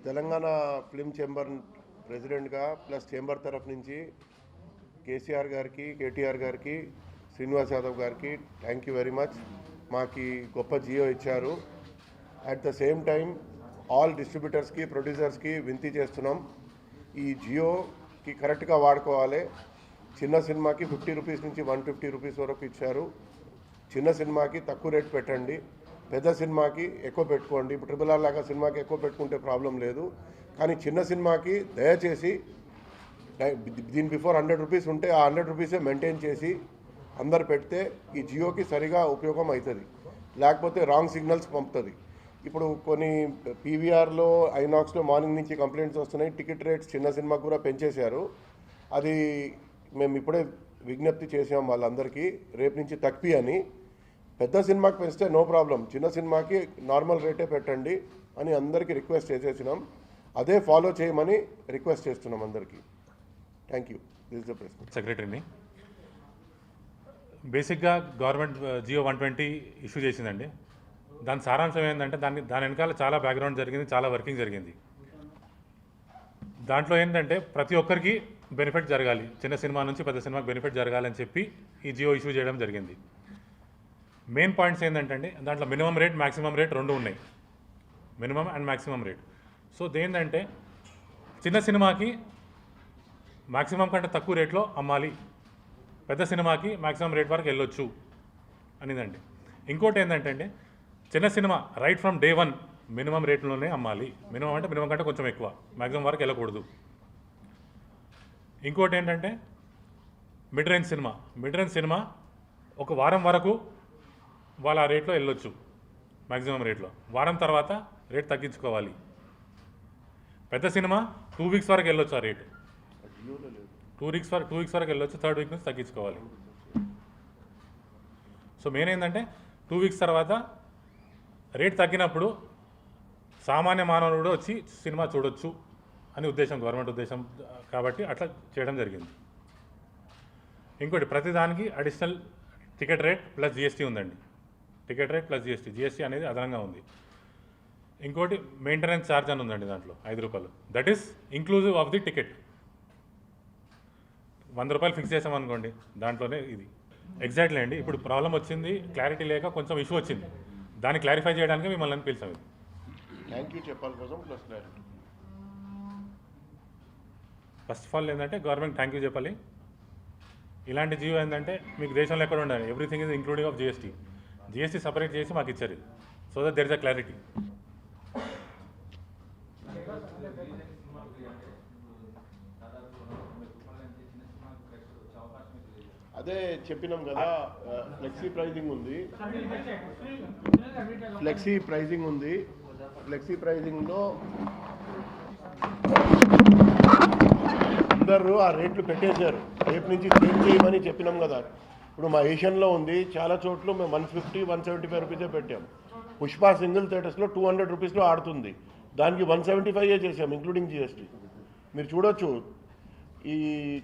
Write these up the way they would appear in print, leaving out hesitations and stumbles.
Telangana film chamber ప్రెసిడెంట్గా plus chamber తరఫు నుంచి కేసీఆర్ గారికి, కేటీఆర్ గారికి, శ్రీనివాస్ యాదవ్ గారికి థ్యాంక్ యూ వెరీ మచ్. మాకు గొప్ప జియో ఇచ్చారు. At the same time all డిస్ట్రిబ్యూటర్స్కి, ప్రొడ్యూసర్స్కి వింతి చేస్తున్నాం, ఈ జియోకి కరెక్ట్గా వాడుకోవాలి. చిన్న సినిమాకి 50 రూపీస్ నుంచి 150 రూపీస్ వరకు ఇచ్చారు. చిన్న సినిమాకి తక్కువ రేట్ పెట్టండి, పెద్ద సినిమాకి ఎక్కువ పెట్టుకోండి. ఇప్పుడు RRR లాగా సినిమాకి ఎక్కువ పెట్టుకుంటే ప్రాబ్లం లేదు, కానీ చిన్న సినిమాకి దయచేసి దీని బిఫోర్ 100 రూపీస్ ఉంటే ఆ 100 రూపీసే మెయింటైన్ చేసి అందరు పెడితే ఈ జియోకి సరిగా ఉపయోగం అవుతుంది. లేకపోతే రాంగ్ సిగ్నల్స్ పంపుతుంది. ఇప్పుడు కొన్ని పీవీఆర్లో, ఐనాక్స్లో మార్నింగ్ నుంచి కంప్లైంట్స్ వస్తున్నాయి. టికెట్ రేట్స్ చిన్న సినిమాకు కూడా పెంచేశారు. అది మేము ఇప్పుడే విజ్ఞప్తి చేసాం వాళ్ళందరికీ, రేపు నుంచి తక్కువ అని. పెద్ద సినిమాకి పెంచితే నో ప్రాబ్లం, చిన్న సినిమాకి నార్మల్ రేటే పెట్టండి అని అందరికీ రిక్వెస్ట్ చేసేసినాం. అదే ఫాలో చేయమని రిక్వెస్ట్ చేస్తున్నాం అందరికీ. Thank you. This is the press. సెక్రటరీని బేసిక్గా గవర్నమెంట్ జియో 120 ఇష్యూ చేసిందండి. దాని సారాంశం ఏంటంటే దాని వెనకాల చాలా బ్యాక్గ్రౌండ్ జరిగింది, చాలా వర్కింగ్ జరిగింది. దాంట్లో ఏంటంటే ప్రతి ఒక్కరికి బెనిఫిట్ జరగాలి, చిన్న సినిమా నుంచి పెద్ద సినిమాకి బెనిఫిట్ జరగాలని చెప్పి ఈ జియో ఇష్యూ చేయడం జరిగింది. మెయిన్ పాయింట్స్ ఏంటంటే అండి, దాంట్లో మినిమం రేట్, మ్యాక్సిమం రేట్ రెండు ఉన్నాయి, minimum and maximum rate. So దేంటంటే చిన్న సినిమాకి మ్యాక్సిమం కంటే తక్కువ రేట్లో అమ్మాలి, పెద్ద సినిమాకి మ్యాక్సిమం రేట్ వరకు వెళ్ళొచ్చు అనేదండి. ఇంకోటి ఏంటంటే అండి, చిన్న సినిమా రైట్ ఫ్రమ్ డే 1 మినిమం రేట్లోనే అమ్మాలి. మినిమం అంటే మినిమం కంటే కొంచెం ఎక్కువ, మ్యాక్సిమం వరకు వెళ్ళకూడదు. ఇంకోటి ఏంటంటే మిడ్ రేంజ్ సినిమా ఒక వారం వరకు వాళ్ళ ఆ రేట్లో వెళ్ళొచ్చు, మ్యాక్సిమం రేట్లో. వారం తర్వాత రేట్ తగ్గించుకోవాలి. పెద్ద సినిమా 2 వీక్స్ వరకు వెళ్ళొచ్చు, ఆ రేటు 2 వీక్స్ వరకు వెళ్ళొచ్చు, 3rd వీక్ నుంచి తగ్గించుకోవాలి. సో మెయిన్ ఏంటంటే 2 వీక్స్ తర్వాత రేట్ తగ్గినప్పుడు సామాన్య మానవుడు కూడా వచ్చి సినిమా చూడొచ్చు అని ఉద్దేశం, గవర్నమెంట్ ఉద్దేశం కాబట్టి అట్లా చేయడం జరిగింది. ఇంకోటి ప్రతిదానికి additional ticket rate plus GST ఉందండి. టికెట్ రేట్ ప్లస్ జిఎస్టీ అనేది అదనంగా ఉంది. ఇంకోటి మెయింటెనెన్స్ ఛార్జ్ అని ఉందండి దాంట్లో, 5 రూపాయలు. That is inclusive of the ticket. 100 రూపాయలు ఫిక్స్ చేసామనుకోండి, దాంట్లోనే ఇది ఎగ్జాక్ట్లీ అండి. ఇప్పుడు ప్రాబ్లం వచ్చింది, క్లారిటీ లేక కొంచెం ఇష్యూ వచ్చింది, దాన్ని క్లారిఫై చేయడానికి మిమ్మల్ని పిలిచాము. థ్యాంక్ యూ చెప్పాలి కోసం plus clarity. First of all ఏంటంటే గవర్నమెంట్ థ్యాంక్ యూ చెప్పాలి. ఇలాంటి జియో ఏంటంటే మీకు దేశంలో ఎక్కడ ఉండాలి, everything is including of GST separate చేసి మాకు ఇచ్చారు, so that there is a clarity. అదే చెప్పినాం కదా, ఫ్లెక్సీ ప్రైజింగ్ ఉంది. ఫ్లెక్సీ ప్రైజింగ్లో అందరూ ఆ రేట్లు పెట్టేశారు. రేపు నుంచి చేంజ్ చేయమని చెప్పినాం కదా. ఇప్పుడు మా ఏషియన్లో ఉంది, చాలా చోట్ల మేము 150, 175 రూపీసే పెట్టాం. పుష్ప సింగిల్ థియేటర్స్లో 200 రూపీస్లో ఆడుతుంది, దానికి 175 చేసాం ఇంక్లూడింగ్ జిఎస్టీ. మీరు చూడొచ్చు, ఈ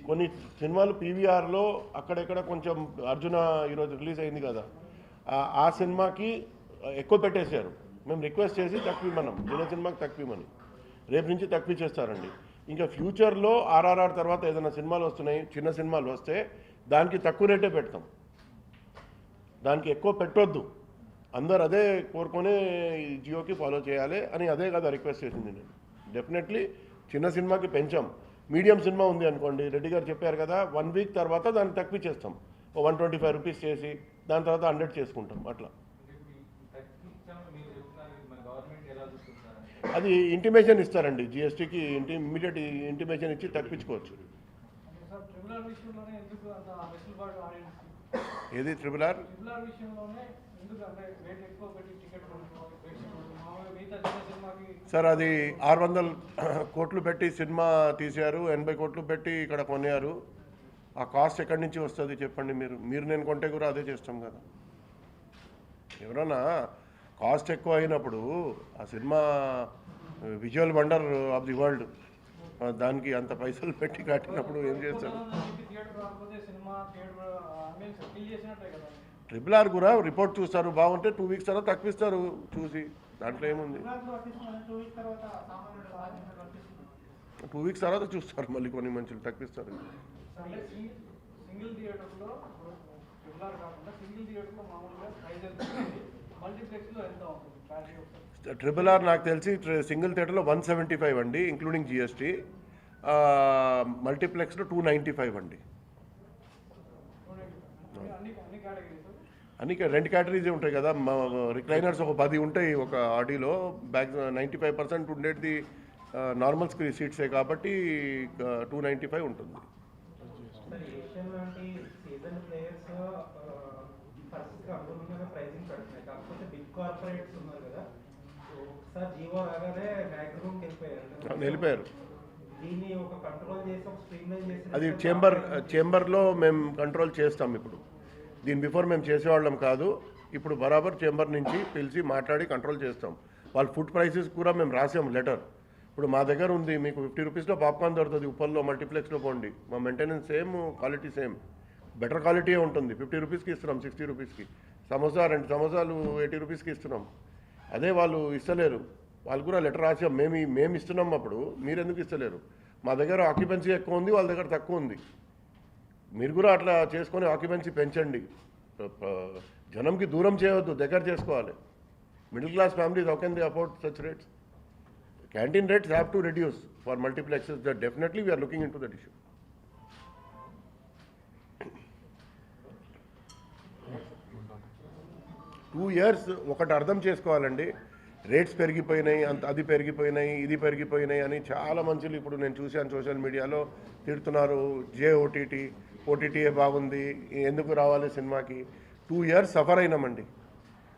కొన్ని సినిమాలు పీవీఆర్లో అక్కడెక్కడ కొంచెం అర్జున ఈరోజు రిలీజ్ అయింది కదా, ఆ సినిమాకి ఎక్కువ పెట్టేశారు. మేము రిక్వెస్ట్ చేసి తక్కువ ఇవ్వమన్నాం, చిన్న సినిమాకి తక్కువ ఇవ్వమని. రేపు నుంచి తక్కువ చేస్తారండి. ఇంకా ఫ్యూచర్లో RRR తర్వాత ఏదైనా సినిమాలు వస్తున్నాయి, చిన్న సినిమాలు వస్తే దానికి తక్కువ రేటే పెడతాం, దానికి ఎక్కువ పెట్టొద్దు. అందరు అదే కోరుకొని ఈ జియోకి ఫాలో చేయాలి అని అదే కదా రిక్వెస్ట్ చేసింది నేను. డెఫినెట్లీ చిన్న సినిమాకి పెంచాం. మీడియం సినిమా ఉంది అనుకోండి, రెడ్డి గారు చెప్పారు కదా, 1 వీక్ తర్వాత దాన్ని తక్కువ చేస్తాం, 125 రూపీస్ చేసి దాని తర్వాత 100 చేసుకుంటాం. అట్లా అది ఇంటిమేషన్ ఇస్తారండి, జిఎస్టీకి ఇమ్మీడియట్ ఇంటిమేషన్ ఇచ్చి తప్పించుకోవచ్చు. ఏది RRR సార్, అది 600 కోట్లు పెట్టి సినిమా తీశారు, 80 కోట్లు పెట్టి ఇక్కడ కొన్నారు. ఆ కాస్ట్ ఎక్కడి నుంచి వస్తుంది చెప్పండి. మీరు నేను కొంటే కూడా అదే చేస్తాం కదా. ఎవరన్నా కాస్ట్ ఎక్కువ అయినప్పుడు ఆ cinema visual wonder of the world, దానికి అంత పైసలు పెట్టి కట్టినప్పుడు ఏం చేస్తారు? RRR కూడా రిపోర్ట్ చూస్తారు, బాగుంటే 2 వీక్స్ తర్వాత తక్కువిస్తారు చూసి. దాంట్లో ఏముంది. 2 వీక్స్ తర్వాత చూస్తారు మళ్ళీ కొన్ని మంచులు తగ్గిస్తారు. సింగిల్ థియేటర్లో సింగిల్ థియేటర్లో మామూలుగా ప్రైస్ మల్టీప్లెక్స్లో ఎంత ఉంటుంది? ట్రిపుల్ ఆర్ నాకు తెలిసి సింగిల్ థియేటర్లో 175 అండి ఇంక్లూడింగ్ జిఎస్టీ. మల్టీప్లెక్స్లో 295 అండి. అన్ని 2 కేటగిరీస్ ఉంటాయి కదా. రిక్లైనర్స్ ఒక 10 ఉంటాయి ఒక ఆడిలో. బ్యాక్ 95% ఉండేది నార్మల్ స్క్రీన్ సీట్సే కాబట్టి 295 ఉంటుంది. వెళ్ళిపోయారు. అది చేంబర్లో మేము కంట్రోల్ చేస్తాం. ఇప్పుడు దీని బిఫోర్ మేము చేసేవాళ్ళం కాదు. ఇప్పుడు బరాబర్ చేంబర్ నుంచి పిలిచి మాట్లాడి కంట్రోల్ చేస్తాం. వాళ్ళ ఫుడ్ ప్రైసెస్ కూడా మేము రాసాము లెటర్. ఇప్పుడు మా దగ్గర ఉంది, మీకు 50 రూపీస్లో పాప్కార్న్ దొరుకుతుంది ఉప్పల్లో, మల్టీప్లెక్స్లో పోండి. మా maintenance same, quality same, better quality ఉంటుంది. 50 రూపీస్కి ఇస్తున్నాం, 60 రూపీస్కి. సమోసా 2 సమోసాలు 80 రూపీస్కి ఇస్తున్నాం. అదే వాళ్ళు ఇస్తలేరు. వాళ్ళు కూడా లెటర్ రాసాం, మేము ఇస్తున్నాం. అప్పుడు మీరు ఎందుకు ఇస్తలేరు? మా దగ్గర ఆక్యుపెన్సీ ఎక్కువ ఉంది, వాళ్ళ దగ్గర తక్కువ ఉంది. మీరు కూడా అట్లా చేసుకొని ఆక్యుపెన్సీ పెంచండి. జనంకి దూరం చేయవద్దు, దగ్గర చేసుకోవాలి. Middle class families how can they afford such rates? Canteen rates have to reduce for multiplexes. That definitely we are looking into that issue. 2 years ఒకటి అర్థం చేసుకోవాలండి. రేట్స్ పెరిగిపోయినాయి, అది పెరిగిపోయినాయి, ఇది పెరిగిపోయినాయి అని చాలా మంచులు ఇప్పుడు నేను చూశాను సోషల్ మీడియాలో తిడుతున్నారు. ఓటీటీఏ బాగుంది, ఎందుకు రావాలి సినిమాకి? 2 years సఫర్ అయినామండి.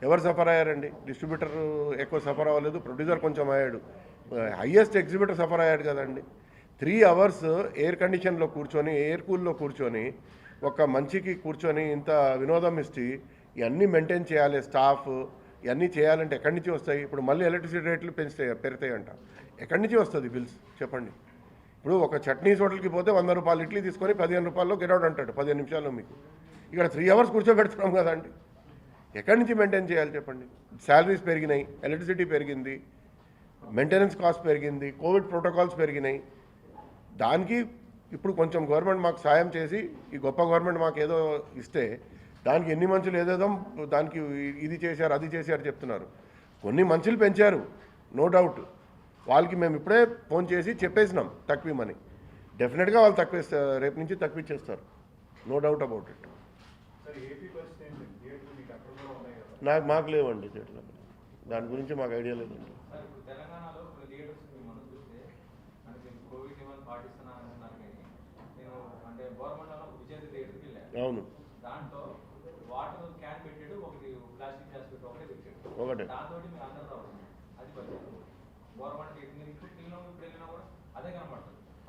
ఎవరు సఫర్ అయ్యారండి? డిస్ట్రిబ్యూటర్ ఎక్కువ సఫర్ అవ్వలేదు, ప్రొడ్యూసర్ కొంచెం అయ్యాడు. హైయెస్ట్ ఎగ్జిబిటర్ సఫర్ అయ్యాడు కదండి. 3 hours ఎయిర్ కండిషన్లో కూర్చొని, ఎయిర్ కూల్లో కూర్చొని, ఒక మంచికి కూర్చొని ఇంత వినోదం ఇచ్చి ఇవన్నీ మెయింటైన్ చేయాలి. స్టాఫ్ ఇవన్నీ చేయాలంటే ఎక్కడి నుంచి వస్తాయి? ఇప్పుడు మళ్ళీ ఎలక్ట్రిసిటీ రేట్లు పెరుగుతాయంట. ఎక్కడి నుంచి వస్తుంది బిల్స్ చెప్పండి? ఇప్పుడు ఒక చట్నీస్ హోటల్కి పోతే 100 రూపాయలు ఇడ్లీ తీసుకొని 15 రూపాయల్లో గెట్అవుట్ అంటాడు 15 నిమిషాల్లో. మీకు ఇక్కడ 3 hours కూర్చోబెడుతున్నాం కదండి. ఎక్కడి నుంచి మెయింటైన్ చేయాలి చెప్పండి? శాలరీస్ పెరిగినాయి, ఎలక్ట్రిసిటీ పెరిగింది, మెయింటెనెన్స్ కాస్ట్ పెరిగింది, కోవిడ్ ప్రోటోకాల్స్ పెరిగినాయి. దానికి ఇప్పుడు కొంచెం గవర్నమెంట్ మాకు సాయం చేసి, ఈ గొప్ప గవర్నమెంట్ మాకు ఏదో ఇస్తే దానికి ఎన్ని మంచులు ఏదేదో దానికి ఇది చేశారు, అది చేశారు చెప్తున్నారు. కొన్ని మంచులు పెంచారు, నో డౌట్. వాళ్ళకి మేము ఇప్పుడే ఫోన్ చేసి చెప్పేసినాం తక్కువమని. డెఫినెట్గా వాళ్ళు తక్కువ రేపు నుంచి తక్కువిచ్చేస్తారు, నో డౌట్ అబౌట్ ఇట్. మాకు లేవండి థియేటర్లు, దాని గురించి మాకు ఐడియా లేదండి. అవును, ఒకటే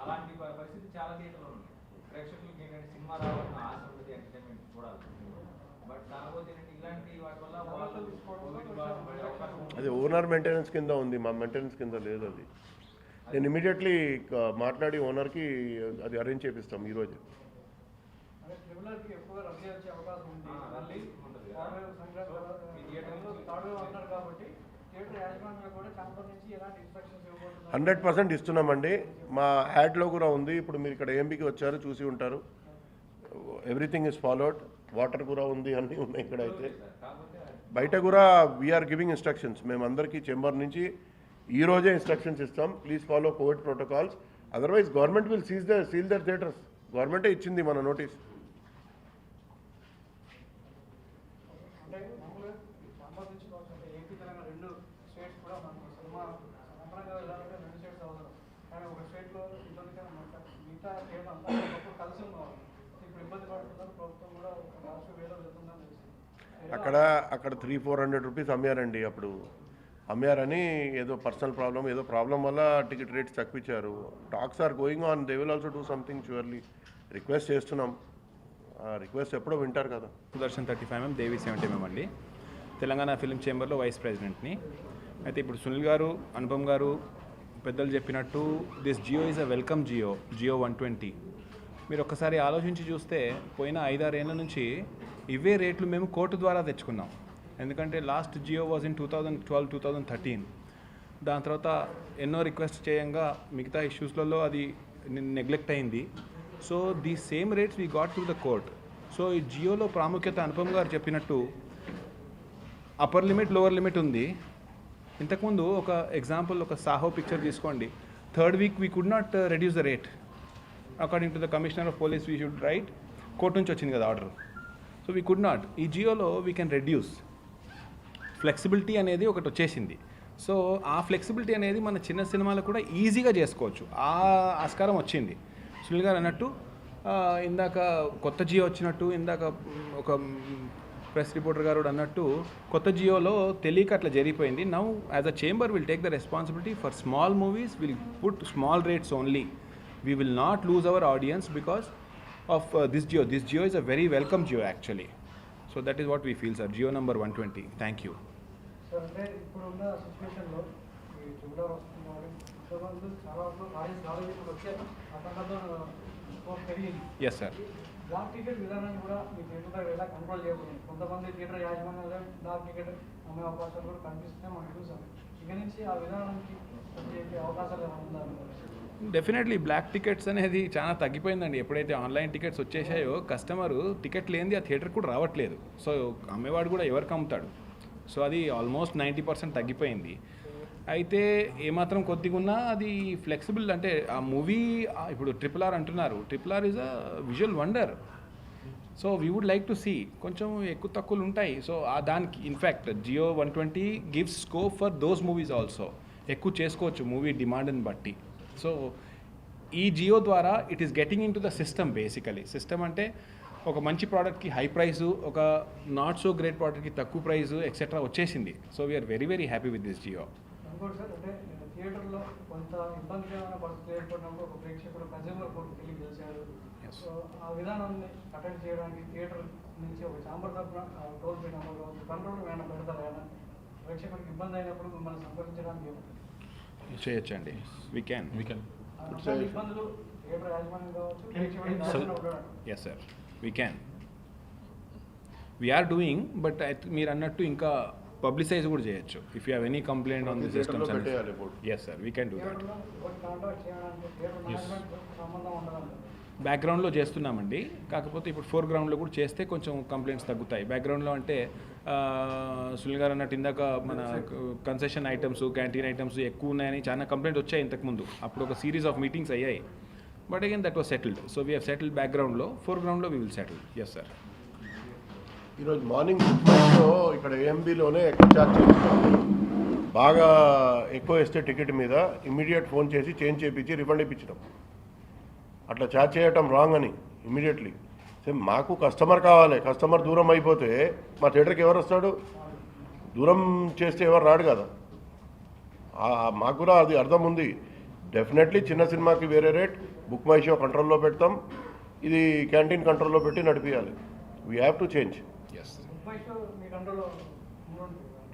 అలాంటి పరిస్థితి చాలా థియేటర్లో ఉంది. ప్రేక్షకులకి ఏంటంటే సినిమా రావాలని ఆశ ఉంటుంది, ఎంటర్టైన్మెంట్ చూడాలి. బట్ కాకపోతే ఇలాంటి వాటి వల్ల అది ఓనర్ మెయింటెనెన్స్ కింద ఉంది, మా మెయింటెనెన్స్ కింద లేదు. అది నేను ఇమీడియట్లీ మాట్లాడి ఓనర్కి అది అరేంజ్ చేపిస్తాం ఈరోజు. కాబట్టి 100% ఇస్తున్నామండి. మా యాడ్లో కూడా ఉంది. ఇప్పుడు మీరు ఇక్కడ ఏఎంబీకి వచ్చారు, చూసి ఉంటారు. Everything is followed. వాటర్ కూడా ఉంది, అన్నీ ఉన్నాయి ఇక్కడ. అయితే బయట కూడా వీఆర్ గివింగ్ ఇన్స్ట్రక్షన్స్. మేము అందరికీ చేంబర్ నుంచి ఈరోజే ఇన్స్ట్రక్షన్స్ ఇస్తాం, please follow COVID protocols, otherwise government will seal their theatres. గవర్నమెంటే ఇచ్చింది మన నోటీస్. అక్కడ 300-400 రూపీస్ అమ్మారండి. అప్పుడు అమ్మారని ఏదో పర్సనల్ ప్రాబ్లం, ఏదో ప్రాబ్లం వల్ల టికెట్ రేట్స్ తక్కువిచ్చారు. Talks are going on, they will also do something surely. Request చేస్తున్నాం, రిక్వెస్ట్ ఎప్పుడో వింటారు కదా. సుదర్శన్ 35mm, దేవి 70mm అండి. తెలంగాణ ఫిల్మ్ చేంబర్లో వైస్ ప్రెసిడెంట్ని. అయితే ఇప్పుడు సునీల్ గారు, అనుపమ్ గారు పెద్దలు చెప్పినట్టు this GO is a welcome GO 120. మీరు ఒక్కసారి ఆలోచించి చూస్తే పోయిన 5-6 ఏళ్ళ నుంచి ఇవే రేట్లు మేము కోర్టు ద్వారా తెచ్చుకున్నాం. ఎందుకంటే లాస్ట్ జియో వాజ్ ఇన్ 2013. దాని తర్వాత ఎన్నో రిక్వెస్ట్ చేయంగా మిగతా ఇష్యూస్లలో అది నెగ్లెక్ట్ అయింది. So the same rates we got to the court. So ఈ జియోలో ప్రాముఖ్యత అనుపమ్ గారు చెప్పినట్టు అప్పర్ లిమిట్ లోవర్ లిమిట్ ఉంది. ఇంతకుముందు ఒక ఎగ్జాంపుల్, ఒక సాహో పిక్చర్ తీసుకోండి. Third week we could not reduce the rate. According to the commissioner of police we should write, court నుంచి వచ్చింది కదా order. So we could not. ఈ జియోలో వీ కెన్ రెడ్యూస్. ఫ్లెక్సిబిలిటీ అనేది ఒకటి వచ్చేసింది. సో ఆ ఫ్లెక్సిబిలిటీ అనేది మన చిన్న సినిమాలు కూడా ఈజీగా చేసుకోవచ్చు. ఆ ఆస్కారం వచ్చింది. సునీల్ గారు అన్నట్టు ఇందాక కొత్త జియో వచ్చినట్టు, ఇందాక ఒక ప్రెస్ రిపోర్టర్ గారు అన్నట్టు కొత్త జియోలో తెలియక అట్లా జరిగిపోయింది. Now as a chamber will take the responsibility for small movies, will put small rates only. We will not lose our audience because of this GO. This GO is a very welcome GO actually. So that is what we feel sir. GO number 120. Thank you. Sir, అంటే ఇప్పుడున్న సిచ్యువేషన్లో ఈ ట్రిపులర్ వస్తున్నారు, ఇంతకుముందు చాలా audience రాలేదు, ఇప్పుడు వచ్చారు, అతనితో స్కోప్ పెరిగింది. Yes sir. బ్లాక్ టికెట్ విధానాన్ని కూడా మీ థియేటర్ ఎలా కంట్రోల్ చేయబోతుంది? కొంతమంది థియేటర్ యాజమాన్యాలు బ్లాక్ టికెట్ అమ్మే అవకాశాలు కూడా కనిపిస్తున్నాయి, మనం చూసాం. ఇక నుంచి ఆ విధానానికి వచ్చే అవకాశాలు ఏమైనా ఉందా? డెఫినెట్లీ బ్లాక్ టికెట్స్ అనేది చాలా తగ్గిపోయిందండి. ఎప్పుడైతే ఆన్లైన్ టికెట్స్ వచ్చేసాయో కస్టమరు టికెట్ లేనిది ఆ థియేటర్ కూడా రావట్లేదు. సో అమ్మేవాడు కూడా ఎవరికి అమ్ముతాడు? సో అది ఆల్మోస్ట్ 90% తగ్గిపోయింది. అయితే ఏమాత్రం కొద్దిగా ఉన్నా అది ఫ్లెక్సిబుల్. అంటే ఆ మూవీ ఇప్పుడు RRR అంటున్నారు. RRR is a visual wonder. So we would like to see కొంచెం ఎక్కువ తక్కువలు ఉంటాయి. సో దానికి in fact GO 120 gives scope for those movies also. ఎక్కువ చేసుకోవచ్చు మూవీ డిమాండ్ని బట్టి. సో ఈ జియో ద్వారా it is getting in to the system. Basically system అంటే ఒక మంచి ప్రోడక్ట్కి హై ప్రైసు, ఒక నాట్ సో గ్రేట్ ప్రోడక్ట్కి తక్కువ ప్రైజు ఎక్సెట్రా వచ్చేసింది. So we are very very happy with this Jio. ఇంకోటి సార్, అంటే థియేటర్లో కొంత ఇబ్బందికరమైన పరిస్థితులు ఏర్పడినప్పుడు ఒక ప్రేక్షకుడు కన్జ్యూమర్ కోర్టుకు వెళ్ళి గెలిచారు. సో ఆ విధానాన్ని అటెండ్ చేయడానికి థియేటర్ నుంచి ఒక ఛాంబర్ తరఫున టోల్ ఫ్రీ నెంబర్ కావచ్చు, కంట్రోల్ ఏమైనా పెడతారు? ఏమైనా ప్రేక్షకుడికి ఇబ్బంది అయినప్పుడు మిమ్మల్ని సంప్రదించడానికి చేయొచ్చండి. We can. ఇబ్బందులు థియేటర్ యాజమాన్యం కావచ్చు, ప్రేక్షకుడికి yes sir, we can. We are doing. But మీరు అన్నట్టు ఇంకా పబ్లిసైజ్ కూడా చేయొచ్చు. If you have any complaint on the systems. Yes sir, we can do that. Contact చేయడానికి థియేటర్ మేనేజ్మెంట్ సంబంధం ఉండదండి. బ్యాక్గ్రౌండ్లో చేస్తున్నామండి. కాకపోతే ఇప్పుడు ఫోర్గ్రౌండ్లో కూడా చేస్తే కొంచెం కంప్లైంట్స్ తగ్గుతాయి. బ్యాక్గ్రౌండ్లో అంటే సునీల్ గారు అన్నట్టు ఇందాక మన కన్సెషన్ ఐటమ్స్, క్యాంటీన్ ఐటమ్స్ ఎక్కువ ఉన్నాయని చాలా కంప్లైంట్ వచ్చాయి ఇంతకుముందు. అప్పుడు ఒక సిరీస్ ఆఫ్ మీటింగ్స్ అయ్యాయి. But again that was settled. So we have settled బ్యాక్గ్రౌండ్లో. ఫోర్గ్రౌండ్లో we will settle. Yes sir. ఈరోజు మార్నింగ్ ఇక్కడ ఏఎంబీలోనే ఎక్కువ ఛార్జ్ చేస్తున్నాం. బాగా ఎక్కువ వేస్తే టికెట్ మీద ఇమ్మీడియట్ ఫోన్ చేసి చేంజ్ చేయించి రిఫండ్ ఇప్పించడం. అట్లా ఛార్జ్ చేయటం రాంగ్ అని ఇమ్మీడియట్లీ. సేమ్ మాకు కస్టమర్ కావాలి. కస్టమర్ దూరం అయిపోతే మా థియేటర్కి ఎవరు వస్తాడు? దూరం చేస్తే ఎవరు రాడు కదా. మాకు కూడా అది అర్థం ఉంది. డెఫినెట్లీ చిన్న సినిమాకి వేరే రేట్, బుక్ మై షో కంట్రోల్లో పెడతాం, ఇది క్యాంటీన్ కంట్రోల్లో పెట్టి నడిపించాలి. We have to change.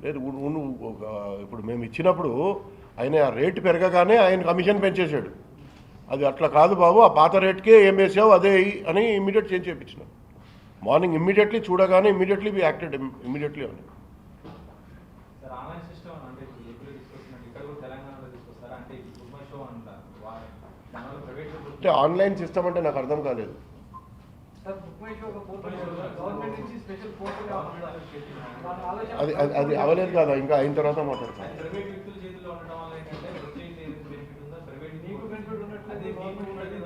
లేదు, ఇప్పుడు మేము ఇచ్చినప్పుడు ఆయన ఆ రేటు పెరగగానే ఆయన కమిషన్ పెంచేశాడు. అది అట్లా కాదు బాబు, ఆ పాత రేట్కే ఏం వేసావు అదే అని ఇమ్మీడియట్ చేంజ్ చేయించినాం. మార్నింగ్ ఇమ్మీడియట్లీ చూడగానే ఇమ్మీడియట్లీ బి యాక్టెడ్ ఇమ్మీడియట్లీ అని. సార్, ఆన్లైన్ సిస్టమ్ అంటే ఏపీలో తీసుకొస్తున్నట్టు ఇక్కడ కూడా తెలంగాణలో తీసుకొస్తారా? అంటే బుక్ మై షో అంటారు, దానివల్ల ప్రైవేట్ అంటే ఆన్లైన్ సిస్టమ్ అంటే నాకు అర్థం కాలేదు. అది అది అవ్వలేదు కదా, ఇంకా అయిన తర్వాత మాట్లాడతాను.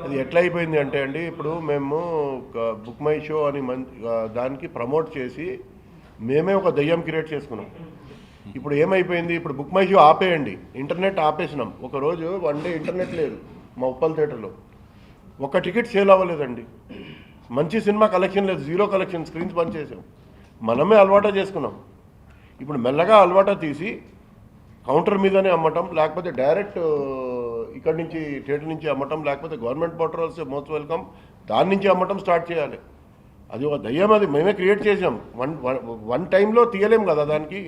అది ఎట్లా అయిపోయింది అంటే అండి, ఇప్పుడు మేము బుక్ మై షో అని దానికి ప్రమోట్ చేసి మేమే ఒక దయ్యం క్రియేట్ చేసుకున్నాం. ఇప్పుడు ఏమైపోయింది, ఇప్పుడు బుక్ మై షో ఆపేయండి, ఇంటర్నెట్ ఆపేసినాం. ఒకరోజు 1 డే ఇంటర్నెట్ లేదు మా ఉప్పల్ థియేటర్లో. ఒక్క టికెట్ సేల్ అవ్వలేదండి. మంచి సినిమా కలెక్షన్ లేదు, 0 కలెక్షన్, స్క్రీన్స్ బంద్ చేసాం. మనమే అలవాటు చేసుకున్నాం. ఇప్పుడు మెల్లగా అలవాటు తీసి కౌంటర్ మీదనే అమ్మటం, లేకపోతే డైరెక్ట్ ఇక్కడి నుంచి థియేటర్ నుంచి అమ్మటం, లేకపోతే గవర్నమెంట్ పోర్టల్స్ మోస్ట్ వెల్కమ్ దాని నుంచి అమ్మటం స్టార్ట్ చేయాలి. అది ఒక దయ్యం, అది మేమే క్రియేట్ చేసాం. వన్ టైంలో తీయలేం కదా దానికి.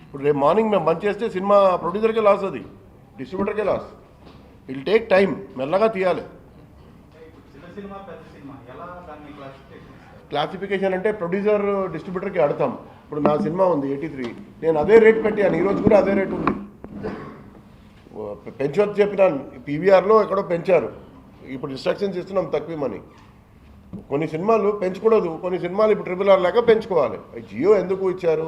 ఇప్పుడు రేపు మార్నింగ్ మేము బంద్ చేస్తే సినిమా ప్రొడ్యూసర్కే లాస్, అది డిస్ట్రిబ్యూటర్కే లాస్. ఇట్ టేక్ టైం, మెల్లగా తీయాలి. క్లాసిఫికేషన్ అంటే ప్రొడ్యూసర్ డిస్ట్రిబ్యూటర్కి ఆడతాం, ఇప్పుడు నా సినిమా ఉంది 83, నేను అదే రేట్ పెట్టాను, ఈరోజు కూడా అదే రేట్ ఉంది. పెంచొద్దు చెప్పినాను, పీవీఆర్లో ఎక్కడో పెంచారు, ఇప్పుడు ఇన్స్ట్రక్షన్స్ ఇస్తున్నాం తక్కువమని. కొన్ని సినిమాలు పెంచకూడదు, కొన్ని సినిమాలు ఇప్పుడు RRR లాగా పెంచుకోవాలి. జియో ఎందుకు ఇచ్చారు?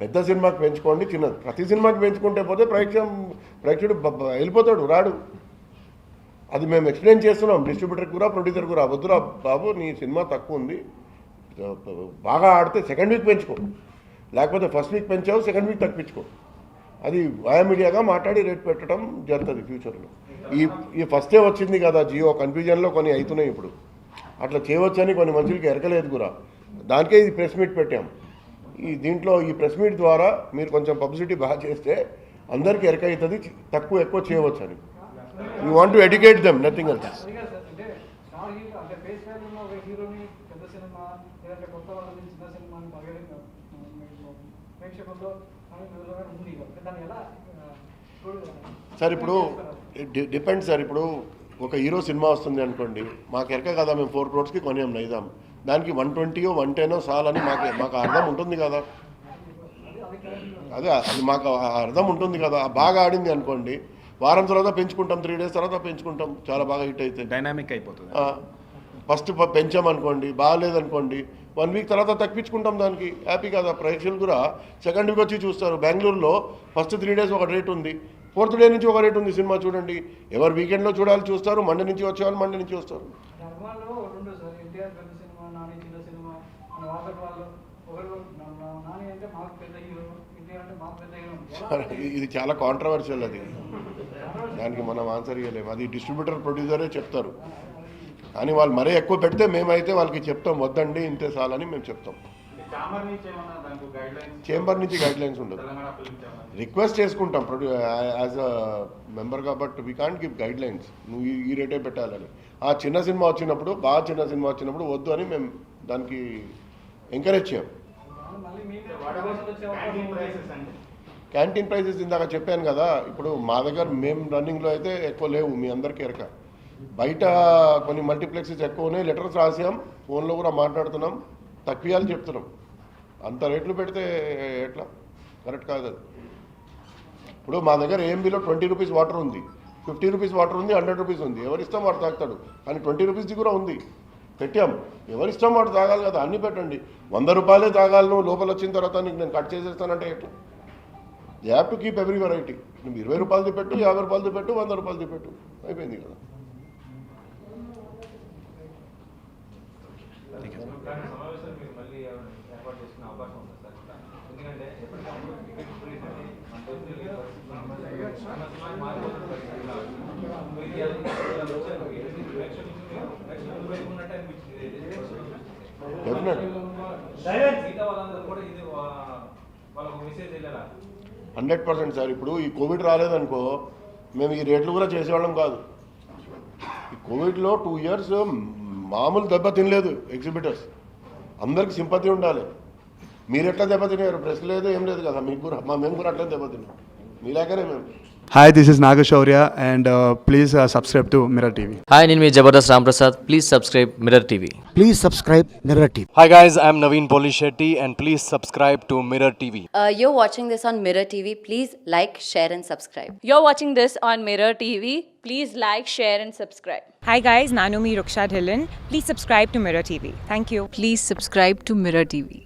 పెద్ద సినిమాకి పెంచుకోండి, చిన్నది ప్రతి సినిమాకి పెంచుకుంటే పోతే ప్రేక్షకుడు వెళ్ళిపోతాడు, రాడు. అది మేము ఎక్స్ప్లెయిన్ చేస్తున్నాం డిస్ట్రిబ్యూటర్ కూడా ప్రొడ్యూసర్ కూడా, వద్దురా బాబు నీ సినిమా తక్కువ ఉంది, బాగా ఆడితే సెకండ్ వీక్ పెంచుకో, లేకపోతే ఫస్ట్ వీక్ పెంచావు సెకండ్ వీక్ తప్పించుకో. అది వయా మీడియాగా మాట్లాడి రేట్ పెట్టడం జరుగుతుంది ఫ్యూచర్లో. ఈ ఫస్టే వచ్చింది కదా జియో, కన్ఫ్యూజన్లో కొన్ని అవుతున్నాయి ఇప్పుడు. అట్లా చేయవచ్చని కొన్ని మనుషులకి ఎరకలేదు కూడా, దానికే ఇది ప్రెస్ మీట్ పెట్టాం. దీంట్లో ఈ ప్రెస్ మీట్ ద్వారా మీరు కొంచెం పబ్లిసిటీ బాగా చేస్తే అందరికీ ఎరక అవుతుంది, తక్కువ ఎక్కువ చేయవచ్చు అని. You want to educate them, nothing else. అంటే స్టార్ హీరో అంటే ఫేస్ వాల్యూ ఉన్న ఒక హీరోని పెద్ద సినిమా లేదంటే కొత్త వాళ్ళని చిన్న సినిమాని ప్రేక్షకుల్లో ఉంది, దాన్ని ఎలా సార్ ఇప్పుడు డిపెండ్ సార్. ఇప్పుడు ఒక హీరో సినిమా వస్తుంది అనుకోండి, మాకు ఎరక కదా, మేము 4 crores కొనియాం నైదాం, దానికి 120 110 చాలని మాకు అర్థం ఉంటుంది కదా. అదే అది మాకు అర్థం ఉంటుంది కదా. బాగా ఆడింది అనుకోండి, వారం తర్వాత పెంచుకుంటాం, 3 days తర్వాత పెంచుకుంటాం, చాలా బాగా హిట్ అయితే డైనామిక్ అయిపోతుంది. ఫస్ట్ పెంచామనుకోండి, బాగాలేదనుకోండి 1 week తర్వాత తగ్గించుకుంటాం, దానికి హ్యాపీ కదా. ప్రేక్షకులు కూడా సెకండ్ వీక్ వచ్చి చూస్తారు. బెంగళూరులో ఫస్ట్ 3 days ఒక రేట్ ఉంది, 4th day నుంచి ఒక రేట్ ఉంది సినిమా. చూడండి, ఎవరు వీకెండ్లో చూడాలి చూస్తారు, మండే నుంచి వచ్చేవాళ్ళు మండే నుంచి వస్తారు. ధర్మాల్లో రెండు సార్, ఎన్టీఆర్ పెద్ద సినిమా, నాని చిన్న సినిమా అని వాటర్ వాళ్ళు ఒకరు, నాని అంటే మాకు పెద్ద హీరో, ఎన్టీఆర్ అంటే మాకు పెద్ద హీరో. ఇది చాలా కాంట్రవర్షియల్, అది దానికి మనం ఆన్సర్ ఇవ్వలేము. అది డిస్ట్రిబ్యూటర్ ప్రొడ్యూసరే చెప్తారు, కానీ వాళ్ళు మరీ ఎక్కువ పెడితే మేమైతే వాళ్ళకి చెప్తాం, వద్దండి ఇంతే చాలని మేము చెప్తాం. చేంబర్ నుంచి గైడ్లైన్స్ ఉండదు, రిక్వెస్ట్ చేసుకుంటాం యాజ్ అ మెంబర్గా, but we can't give guidelines నువ్వు ఈ రేటే పెట్టాలని. ఆ చిన్న సినిమా వచ్చినప్పుడు, బాగా చిన్న సినిమా వచ్చినప్పుడు వద్దు అని మేము దానికి ఎంకరేజ్ చేయం. మళ్ళీ మీకే ప్రమోషన్ వచ్చే అవకాశం ఉంది. క్యాంటీన్ ప్రైసెస్ ఇందాక చెప్పాను కదా, ఇప్పుడు మా దగ్గర మేము రన్నింగ్లో అయితే ఎక్కువ లేవు, మీ అందరికీ ఎరక. బయట కొన్ని మల్టీప్లెక్సెస్ ఎక్కువ ఉన్నాయి, లెటర్స్ రాసాం, ఫోన్లో కూడా మాట్లాడుతున్నాం, తక్కువలు చెప్తున్నాం. అంత రేట్లు పెడితే ఎట్లా, కరెక్ట్ కాదు అది. ఇప్పుడు మా దగ్గర AMBలో 20 rupees వాటర్ ఉంది, 50 rupees వాటర్ ఉంది, 100 rupees ఉంది. ఎవరిష్టం వాడు తాగుతాడు, కానీ 20 rupees కూడా ఉంది, పెట్టాం. ఎవరిష్టం వాడు తాగాలి కదా, అన్నీ పెట్టండి. 100 రూపాయలే తాగాలి, నువ్వు లోపల వచ్చిన తర్వాత నీకు నేను కట్ చేసేస్తానంటే ఎట్లా? You have to keep every variety. నువ్వు 20 రూపాయలది పెట్టు, 50 రూపాయలది పెట్టు, 100 రూపాయలది పెట్టు, అయిపోయింది కదా. సమావేశాలు మీరు మళ్ళీ ఏర్పాటు చేసుకునే అవకాశం ఉంది సార్, ఎందుకంటే ఎప్పటికప్పుడు టికెట్ ప్రైస్ మారిపోతుంది పరిస్థితి ఉన్నట్టు అనిపించింది. మిగతా వాళ్ళందరూ కూడా ఇది వాళ్ళకు మెసేజ్ వెళ్ళారా? 100% సార్. ఇప్పుడు ఈ కోవిడ్ రాలేదనుకో మేము ఈ రేట్లు కూడా చేసేవాళ్ళం కాదు. ఈ కోవిడ్లో 2 years మామూలు దెబ్బ తినలేదు ఎగ్జిబిటర్స్, అందరికి సింపతి ఉండాలి. మీరు ఎట్లా దెబ్బతిన్నారు, ప్రెస్ లేదు ఏం లేదు కదా, మీకు కూడా మేము కూడా అట్లా దెబ్బతిన్నాం, మీలాగనే మేము. Hi, this is Nagashaurya and please subscribe to Mirror TV. Hi, name is Jabardast Ramprasad. Please subscribe Mirror TV. Please subscribe Mirror TV. Hi guys, I'm Naveen Polishetty and please subscribe to Mirror TV. You're watching this on Mirror TV. Please like, share and subscribe. You're watching this on Mirror TV. Please like, share and subscribe. Hi guys, Nanumi Ruksha Dhillon. Please subscribe to Mirror TV. Thank you. Please subscribe to Mirror TV.